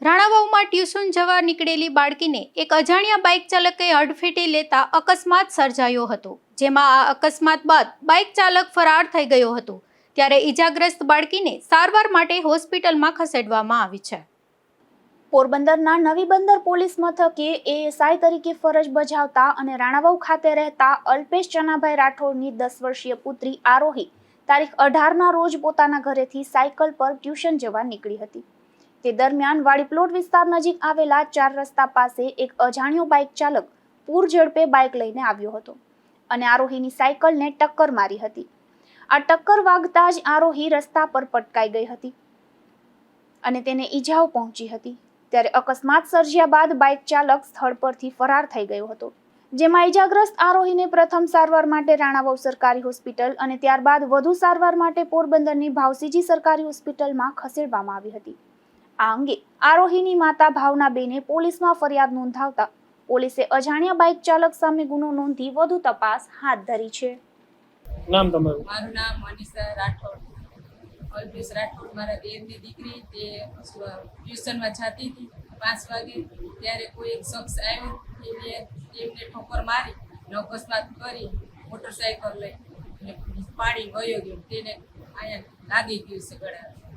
રાણાવાવમાં tuition જવા નીકળેલી બાળકીને એક અજાણ્યા બાઇક ચાલકે અડફેટે લેતા અકસ્માત સર્જાયો હતો, જેમાં આ અકસ્માત બાદ બાઇક ચાલક ફરાર થઈ ગયો હતો। ત્યારે ઈજાગ્રસ્ત બાળકીને સારવાર માટે હોસ્પિટલમાં ખસેડવામાં આવી છે। પોરબંદરના નવી બંદર પોલીસ મથકે એએસઆઈ તરીકે ફરજ બજાવતા અને રાણાવાવ ખાતે રહેતા અલ્પેશ ચનાભાઈ રાઠોડની 10 વર્ષીય પુત્રી આરોહી તારીખ 18ના રોજ પોતાના ઘરેથી સાયકલ પર ટ્યુશન જવા નીકળી હતી। તે દરમિયાન વાડી પ્લોટ વિસ્તાર નજીક આવેલા 4 રસ્તા પાસે એક અજાણ્યો બાઇક ચાલક પૂર ઝડપે બાઇક લઈને આવ્યો હતો અને આરોહીની સાયકલને ટક્કર મારી હતી। આ ટક્કર વાગતા જ આરોહી રસ્તા પર પટકાઈ ગઈ હતી અને તેને ઈજાઓ પહોંચી હતી। ત્યારે અકસ્માત સર્જ્યા બાદ બાઇક ચાલક સ્થળ પરથી ફરાર થઈ ગયો હતો, જેમાં ઈજાગ્રસ્ત આરોહીને પ્રથમ સારવાર માટે રાણાવાવ સરકારી હોસ્પિટલ અને ત્યારબાદ વધુ સારવાર માટે પોરબંદરની ભાવસીજી સરકારી હોસ્પિટલમાં ખસેડવામાં આવી હતી। આ અંગે આરોહીની માતા ભાવનાબેને પોલીસમાં ફરિયાદ નોંધાવતા પોલીસે અજાણ્યા બાઇક ચાલક સામે ગુનો નોંધી વધુ તપાસ હાથ ધરી છે। નામ તમારું? મારું નામ મનીષા રાઠોડ, અલ્પેશ રાઠોડ મારા દેરની દીકરી। તે ટ્યુશનમાં જતી હતી 5 વાગે, ત્યારે કોઈ એક શખ્સ આવ્યો, એમને ઠોકર મારી ને અકસ્માત કરી મોટરસાઇકલ લઈ પાડી વયો ગયો। તેને અહીંયા લાગી ગયું છે ગળામાં।